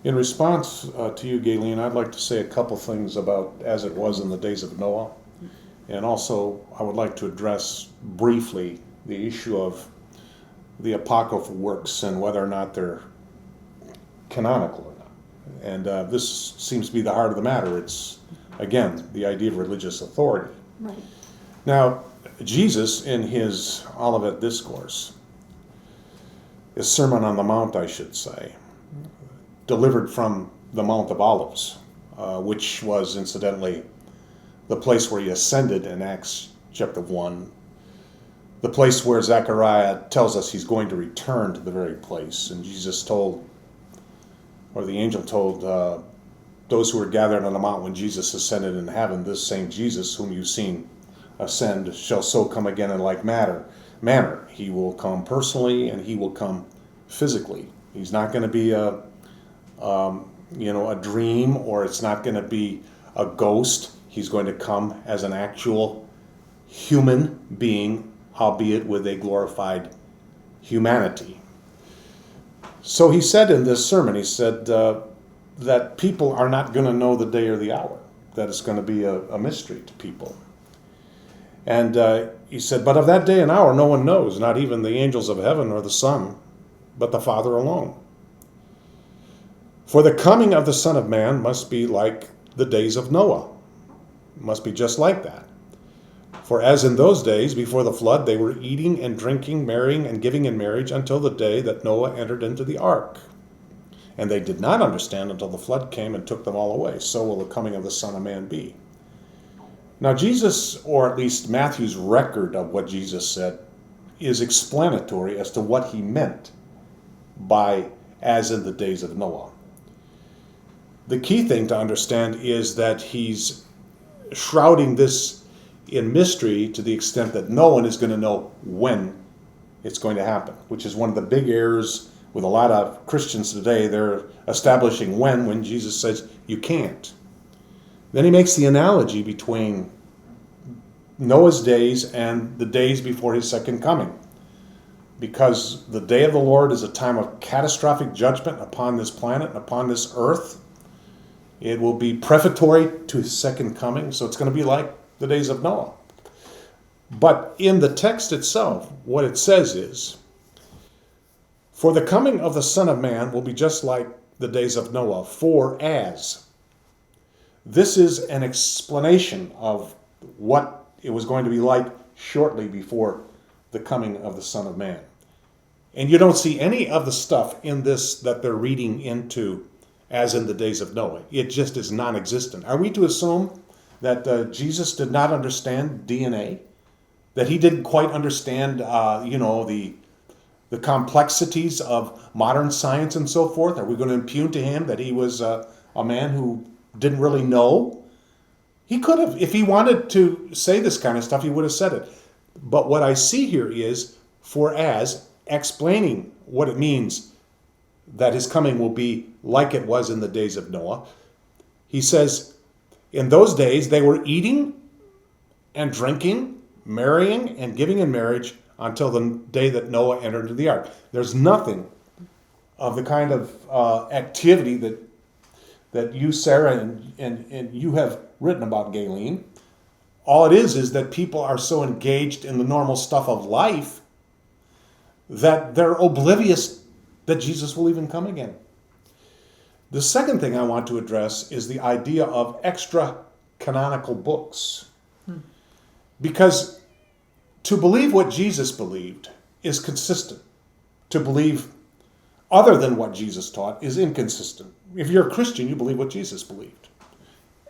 In response to you, Galen, I'd like to say a couple things about as it was in the days of Noah. And also, I would like to address briefly the issue of the Apocryphal works and whether or not they're canonical or not. And this seems to be the heart of the matter. It's, again, the idea of religious authority. Right. Now, Jesus, in his Olivet Discourse, his Sermon on the Mount, I should say, delivered from the Mount of Olives, which was, incidentally, the place where he ascended in Acts chapter 1, the place where Zechariah tells us he's going to return to the very place. And Jesus told, or the angel told those who were gathered on the mount when Jesus ascended in heaven, this same Jesus whom you've seen ascend shall so come again in like manner. He will come personally and he will come physically. He's not going to be a dream, or it's not going to be a ghost. He's going to come as an actual human being, albeit with a glorified humanity. So he said in this sermon, he said that people are not going to know the day or the hour, that it's going to be a mystery to people. And he said, but of that day and hour no one knows, not even the angels of heaven or the Son, but the Father alone. For the coming of the Son of Man must be like the days of Noah. It must be just like that. For as in those days before the flood, they were eating and drinking, marrying and giving in marriage until the day that Noah entered into the ark. And they did not understand until the flood came and took them all away. So will the coming of the Son of Man be. Now Jesus, or at least Matthew's record of what Jesus said, is explanatory as to what he meant by as in the days of Noah. The key thing to understand is that he's shrouding this in mystery to the extent that no one is going to know when it's going to happen, which is one of the big errors with a lot of Christians today. They're establishing when Jesus says you can't. Then he makes the analogy between Noah's days and the days before his second coming, because the day of the Lord is a time of catastrophic judgment upon this planet and upon this earth. It will be prefatory to his second coming, so it's going to be like the days of Noah. But in the text itself, what it says is, for the coming of the Son of Man will be just like the days of Noah, for as. This is an explanation of what it was going to be like shortly before the coming of the Son of Man. And you don't see any of the stuff in this that they're reading into as in the days of Noah. It just is non-existent. Are we to assume that Jesus did not understand DNA? That he didn't quite understand, the complexities of modern science and so forth? Are we going to impugn to him that he was a man who didn't really know? He could have, if he wanted to say this kind of stuff, he would have said it. But what I see here is, for as, explaining what it means that his coming will be like it was in the days of Noah. He says, in those days they were eating and drinking, marrying and giving in marriage until the day that Noah entered into the ark. There's nothing of the kind of activity that you, Sarah, and you have written about, Galen. All it is that people are so engaged in the normal stuff of life that they're oblivious that Jesus will even come again. The second thing I want to address is the idea of extra-canonical books. Because to believe what Jesus believed is consistent. To believe other than what Jesus taught is inconsistent. If you're a Christian, you believe what Jesus believed.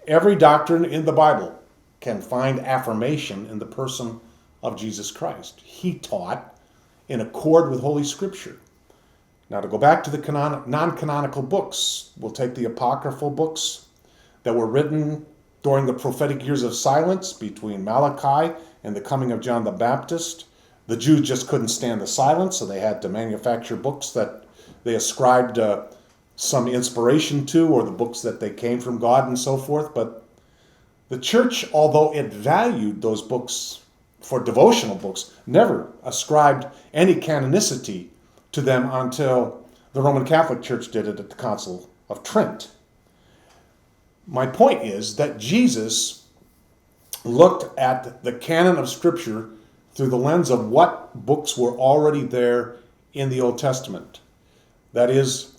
Every doctrine in the Bible can find affirmation in the person of Jesus Christ. He taught in accord with Holy Scripture. Now, to go back to the non-canonical books, we'll take the apocryphal books that were written during the prophetic years of silence between Malachi and the coming of John the Baptist. The Jews just couldn't stand the silence, so they had to manufacture books that they ascribed some inspiration to, or the books that they came from God and so forth. But the church, although it valued those books for devotional books, never ascribed any canonicity to them until the Roman Catholic Church did it at the Council of Trent. My point is that Jesus looked at the canon of Scripture through the lens of what books were already there in the Old Testament. That is,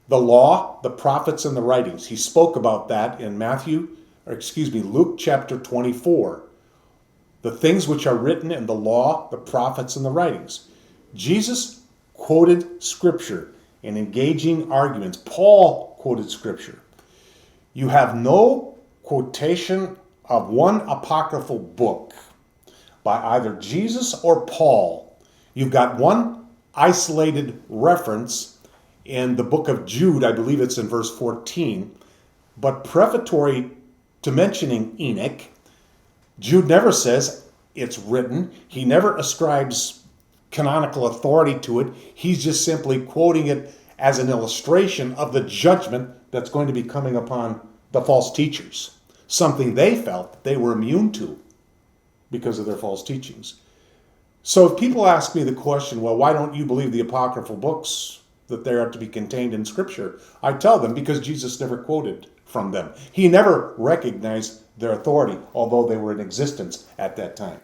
the law, the prophets, and the writings. He spoke about that in Luke chapter 24. The things which are written in the law, the prophets, and the writings. Jesus quoted Scripture in engaging arguments. Paul quoted Scripture. You have no quotation of one apocryphal book by either Jesus or Paul. You've got one isolated reference in the book of Jude, I believe it's in verse 14, but prefatory to mentioning Enoch, Jude never says it's written. He never ascribes canonical authority to it. He's just simply quoting it as an illustration of the judgment that's going to be coming upon the false teachers, something they felt they were immune to because of their false teachings. So if people ask me the question, well, why don't you believe the apocryphal books, that they are to be contained in Scripture? I tell them because Jesus never quoted from them. He never recognized their authority, although they were in existence at that time.